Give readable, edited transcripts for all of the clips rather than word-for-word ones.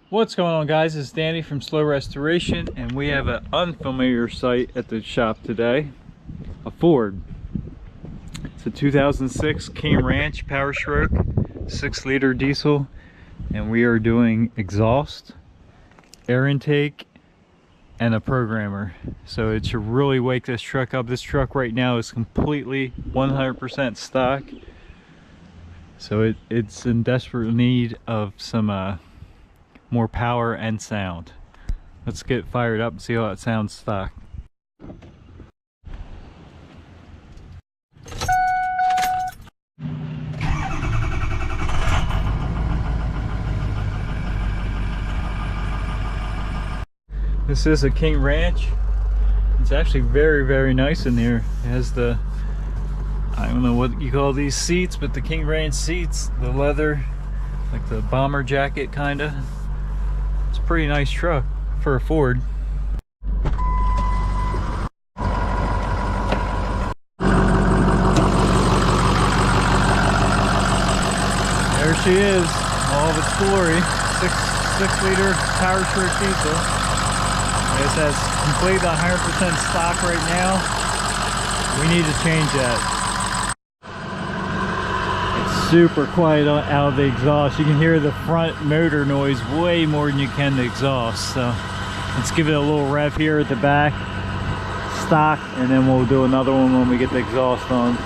What's going on, guys? It's Danny from Slow Restoration, and we have an unfamiliar sight at the shop today. A Ford. It's a 2006 King Ranch Powerstroke 6-liter diesel, and we are doing exhaust, air intake, and a programmer. So it should really wake this truck up. This truck right now is completely 100% stock, so it's in desperate need of some more power and sound. Let's get fired up and see how it sounds stock. This is a King Ranch. It's actually very nice in here. It has the, I don't know what you call these seats, but the King Ranch seats, the leather, like the bomber jacket kinda. It's a pretty nice truck for a Ford. There she is, all of its glory. Six-liter Powerstroke diesel. This has completely 100% stock right now. We need to change that. Super quiet out of the exhaust. You can hear the front motor noise way more than you can the exhaust. So let's give it a little rev here at the back, stock, and then we'll do another one when we get the exhaust on.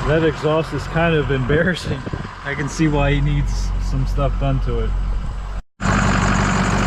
That exhaust is kind of embarrassing. I can see why he needs some stuff done to it.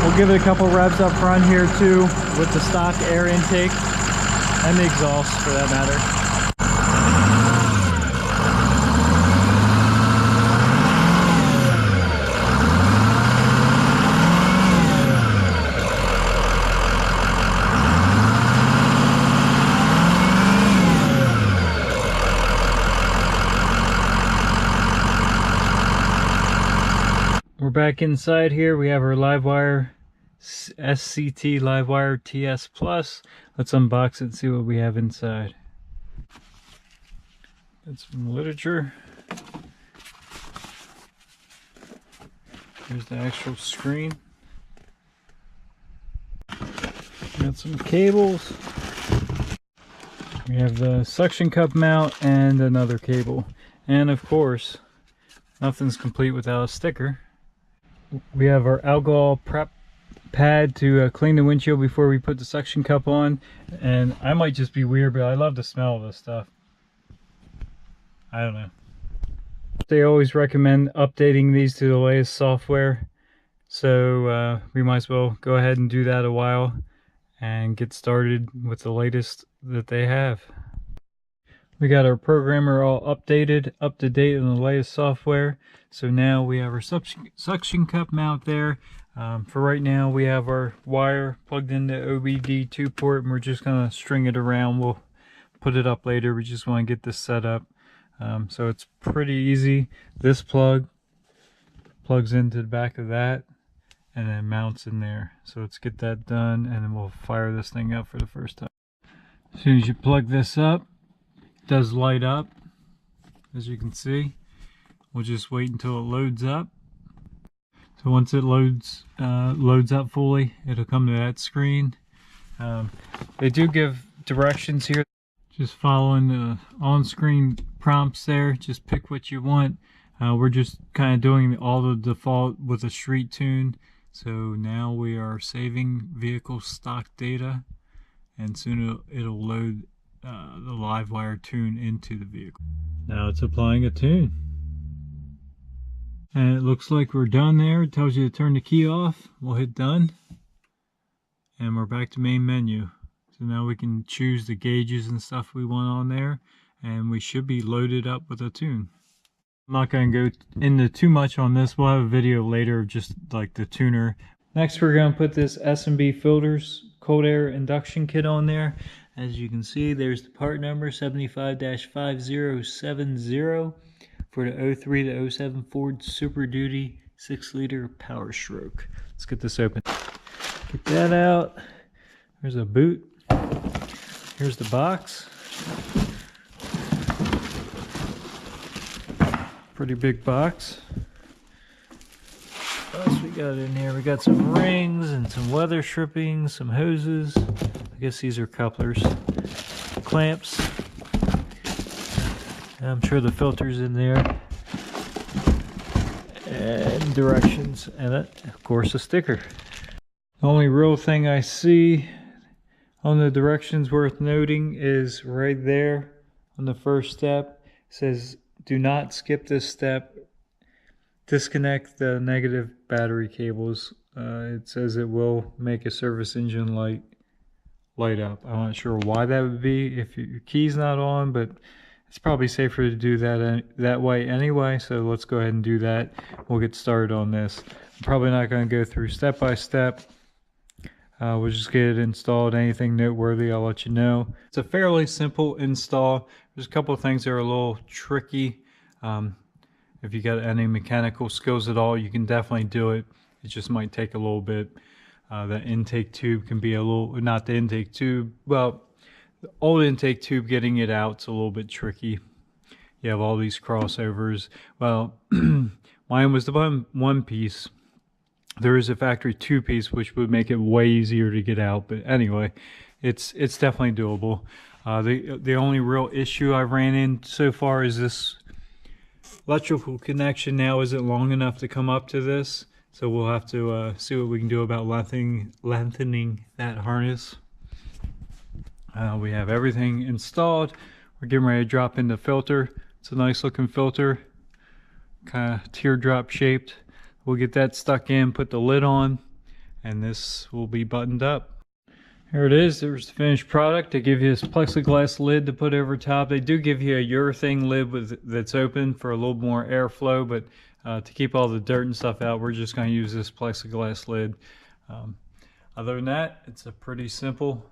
We'll give it a couple revs up front here too, with the stock air intake and the exhaust for that matter. We're back inside here. We have our Livewire SCT Livewire TS Plus. Let's unbox it and see what we have inside. Got some literature. Here's the actual screen. Got some cables. We have the suction cup mount and another cable. And of course, nothing's complete without a sticker. We have our alcohol prep pad to clean the windshield before we put the suction cup on. And I might just be weird, but I love the smell of this stuff. I don't know. They always recommend updating these to the latest software, so we might as well go ahead and do that a while and get started with the latest that they have. We got our programmer all updated, up to date on the latest software. So now we have our suction cup mount there. For right now, we have our wire plugged into OBD2 port, and we're just gonna string it around. We'll put it up later. We just want to get this set up. So it's pretty easy. This plug plugs into the back of that and then mounts in there. So let's get that done, and then we'll fire this thing up for the first time. As soon as you plug this up, it does light up, as you can see. We'll just wait until it loads up. So once it loads up fully, it'll come to that screen. They do give directions here. Just following the on-screen prompts there. Just pick what you want. We're just kind of doing all the default with a street tune. So now we are saving vehicle stock data, and soon it'll load the Livewire tune into the vehicle. Now it's applying a tune. And it looks like we're done there. It tells you to turn the key off. We'll hit done. And we're back to main menu. So now we can choose the gauges and stuff we want on there. And we should be loaded up with a tune. I'm not going to go into too much on this. We'll have a video later of just like the tuner. Next, we're going to put this S&B filters cold air induction kit on there. As you can see, there's the part number 75-5070 for the 03 to 07 Ford Super Duty 6-liter Powerstroke. Let's get this open. Get that out. There's a boot. Here's the box. Pretty big box. What else we got in here? We got some rings and some weather stripping, some hoses. I guess these are couplers. Clamps. I'm sure the filter's in there. And directions. And of course a sticker. The only real thing I see on the directions worth noting is right there on the first step. It says, do not skip this step. Disconnect the negative battery cables. It says it will make a service engine light up. I'm not sure why that would be if your key's not on, but it's probably safer to do that way anyway. So let's go ahead and do that. We'll get started on this. I'm probably not going to go through step by step. We'll just get it installed. Anything noteworthy, I'll let you know. It's a fairly simple install. There's a couple of things that are a little tricky. If you got any mechanical skills at all, you can definitely do it. It just might take a little bit. The intake tube can be a little, not the intake tube, well, the old intake tube, getting it out is a little bit tricky. You have all these crossovers. Well, mine was the one piece. There is a factory 2-piece, which would make it way easier to get out. But anyway, it's definitely doable. The only real issue I've ran in so far is this electrical connection now isn't long enough to come up to this. So we'll have to see what we can do about lengthening that harness. We have everything installed. We're getting ready to drop in the filter. It's a nice looking filter, kind of teardrop shaped. We'll get that stuck in, put the lid on, and this will be buttoned up. Here it is. There's the finished product. They give you this plexiglass lid to put over top. They do give you a urethane lid that's open for a little more airflow, but to keep all the dirt and stuff out, we're just going to use this plexiglass lid. Other than that, it's a pretty simple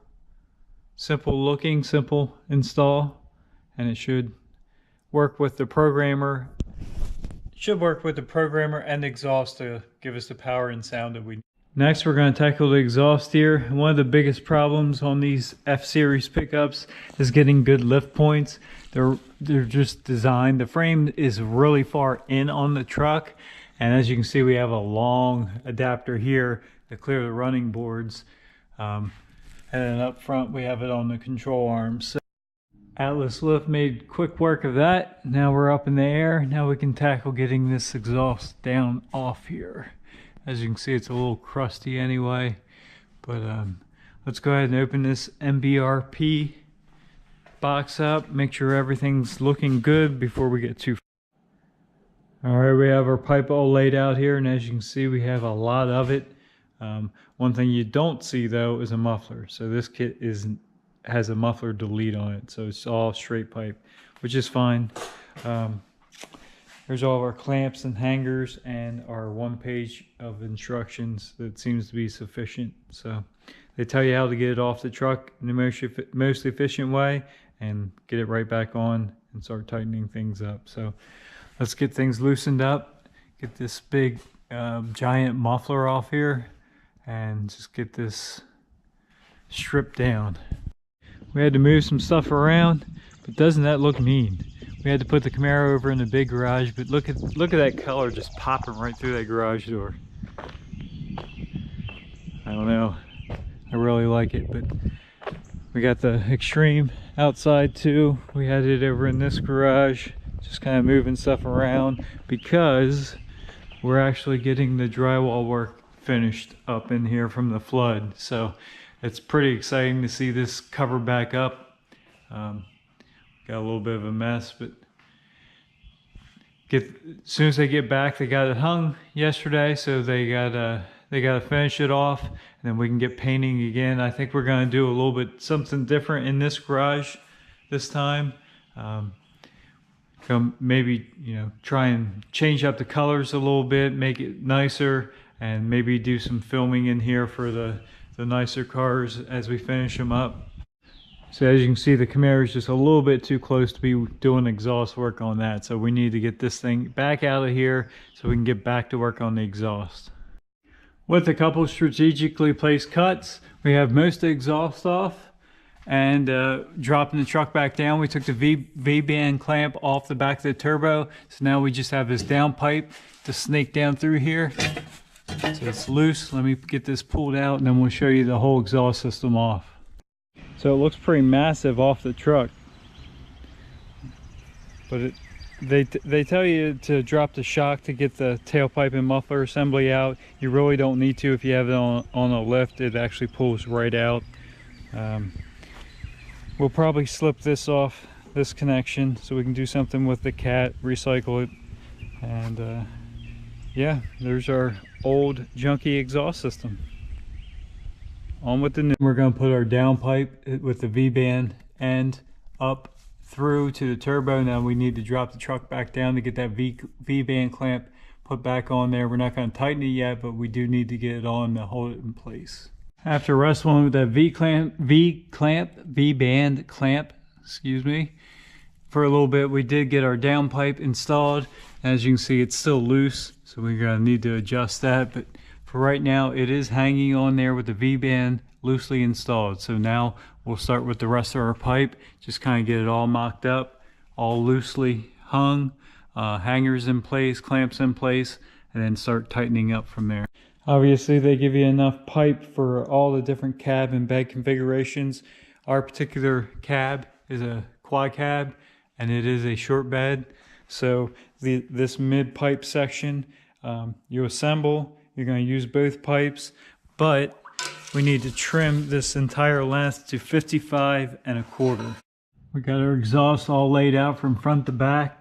install, and it should work with the programmer. And the exhaust to give us the power and sound that we need. Next, we're going to tackle the exhaust here. One of the biggest problems on these F-Series pickups is getting good lift points. They're just designed. The frame is really far in on the truck, and as you can see, we have a long adapter here to clear the running boards. And then up front, we have it on the control arms. So Atlas Lift made quick work of that. Now we're up in the air. Now we can tackle getting this exhaust down off here. As you can see, it's a little crusty anyway. But let's go ahead and open this MBRP box up. Make sure everything's looking good before we get too far. Alright, we have our pipe all laid out here, and as you can see, we have a lot of it. One thing you don't see though is a muffler. So this kit has a muffler delete on it, so it's all straight pipe, which is fine. There's all of our clamps and hangers and our 1 page of instructions that seems to be sufficient. So they tell you how to get it off the truck in the most efficient way and get it right back on and start tightening things up. So let's get things loosened up, get this big giant muffler off here, and just get this stripped down. We had to move some stuff around, but doesn't that look mean? We had to put the Camaro over in the big garage, but look at that color just popping right through that garage door. I don't know, I really like it, but we got the Extreme outside too. We had it over in this garage, just kind of moving stuff around because we're actually getting the drywall work finished up in here from the flood. So it's pretty exciting to see this cover back up. Got a little bit of a mess, but as soon as they get back, they got it hung yesterday, so they gotta finish it off, and then we can get painting again. I think we're gonna do a little bit something different in this garage this time. maybe, you know, try and change up the colors a little bit, make it nicer, and maybe do some filming in here for the nicer cars as we finish them up. So as you can see, the Camaro is just a little bit too close to be doing exhaust work on that. So we need to get this thing back out of here so we can get back to work on the exhaust. With a couple strategically placed cuts, we have most of the exhaust off, and dropping the truck back down, we took the V-band clamp off the back of the turbo. So now we just have this down pipe to snake down through here. So it's loose. Let me get this pulled out and then we'll show you the whole exhaust system off. So it looks pretty massive off the truck, but they tell you to drop the shock to get the tailpipe and muffler assembly out. You really don't need to. If you have it on a lift, it actually pulls right out. We'll probably slip this off, this connection, so we can do something with the cat, recycle it, and yeah, there's our old junky exhaust system. On with the new. We're going to put our downpipe with the V-band end up through to the turbo. Now we need to drop the truck back down to get that V-band clamp put back on there. We're not going to tighten it yet, but we do need to get it on to hold it in place. After wrestling with that V-band clamp, excuse me, for a little bit, we did get our downpipe installed. As you can see, it's still loose, so we're going to need to adjust that. But for right now, it is hanging on there with the V-band loosely installed. So now we'll start with the rest of our pipe, just kind of get it all mocked up, all loosely hung, hangers in place, clamps in place, and then start tightening up from there. Obviously, they give you enough pipe for all the different cab and bed configurations. Our particular cab is a quad cab, and it is a short bed. So this mid pipe section, you assemble. You're going to use both pipes, but we need to trim this entire length to 55 1/4. We got our exhaust all laid out from front to back.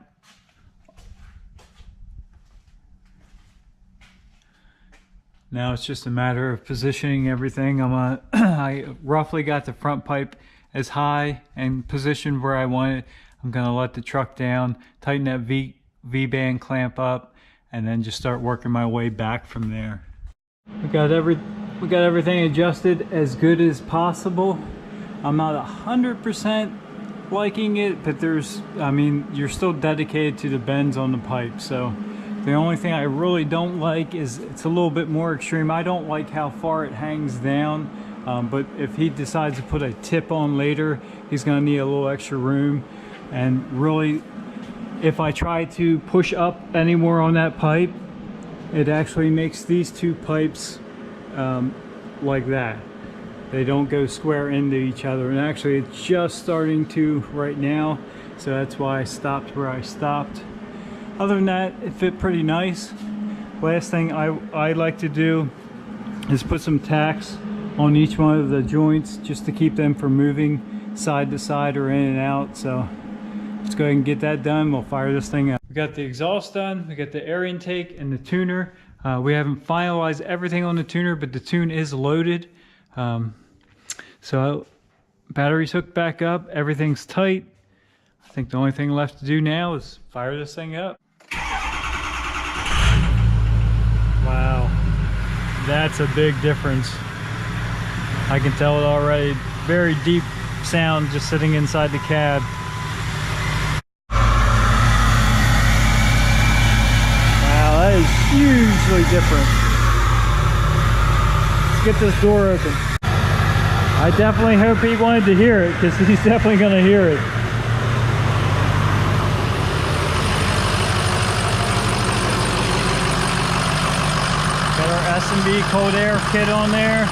Now it's just a matter of positioning everything. I roughly got the front pipe as high and positioned where I want it. I'm going to let the truck down, tighten that V-band clamp up, and then just start working my way back from there. We got everything adjusted as good as possible. I'm not 100% liking it, but you're still dedicated to the bends on the pipe. So the only thing I really don't like is it's a little bit more extreme. I don't like how far it hangs down, but if he decides to put a tip on later, he's going to need a little extra room. And really, if I try to push up any more on that pipe, it actually makes these two pipes like that. They don't go square into each other, and actually it's just starting to right now, so that's why I stopped where I stopped. Other than that, it fit pretty nice. Last thing I like to do is put some tacks on each one of the joints just to keep them from moving side to side or in and out. So let's go ahead and get that done. We'll fire this thing up. We got the exhaust done, we got the air intake and the tuner. We haven't finalized everything on the tuner, but the tune is loaded. So battery's hooked back up, everything's tight. I think the only thing left to do now is fire this thing up. Wow, that's a big difference. I can tell it already. Very deep sound just sitting inside the cab. Wow, that is hugely different. Let's get this door open. I definitely hope he wanted to hear it, because he's definitely going to hear it. Got our S&B cold air kit on there.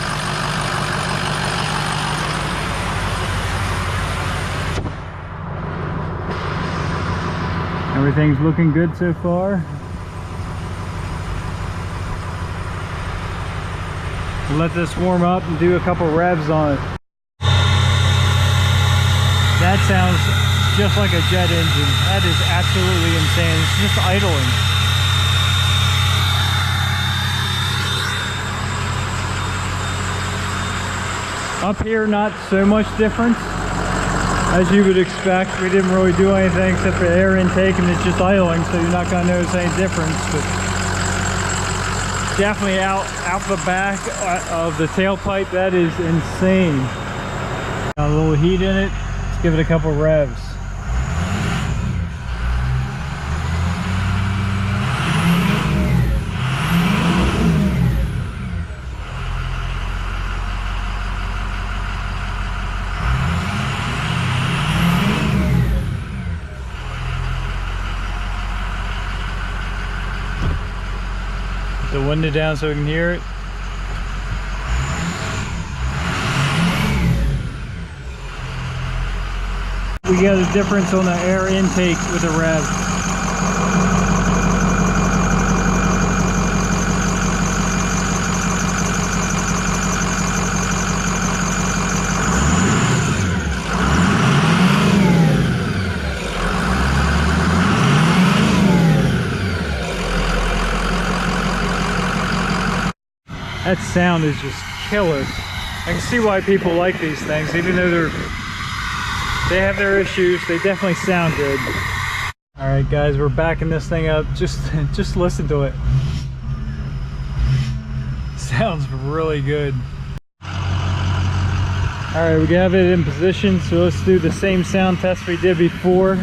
Everything's looking good so far. We'll let this warm up and do a couple revs on it. That sounds just like a jet engine. That is absolutely insane. It's just idling. Up here, not so much difference. As you would expect, we didn't really do anything except for air intake, and it's just idling, so you're not going to notice any difference. But definitely out the back of the tailpipe, that is insane. Got a little heat in it. Let's give it a couple revs. The window down so we can hear it. We got a difference on the air intake with the rev. That sound is just killer. I can see why people like these things, even though they have their issues. They definitely sound good. All right, guys, we're backing this thing up. Just listen to it. Sounds really good. All right, we have it in position, so let's do the same sound test we did before.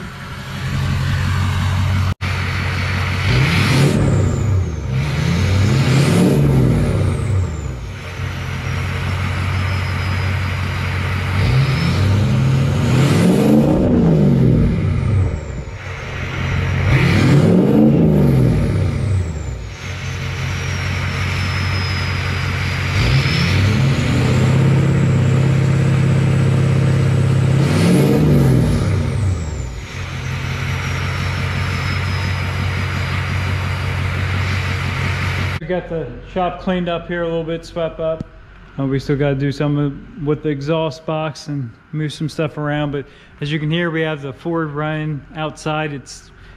We got the shop cleaned up here a little bit, swept up. We still got to do some with the exhaust box and move some stuff around, but as you can hear, we have the Ford running outside. It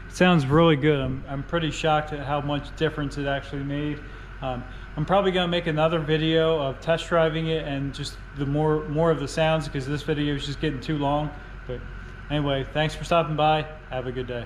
sounds really good. I'm pretty shocked at how much difference it actually made. I'm probably going to make another video of test driving it and just the more of the sounds, because this video is just getting too long. But anyway, thanks for stopping by. Have a good day.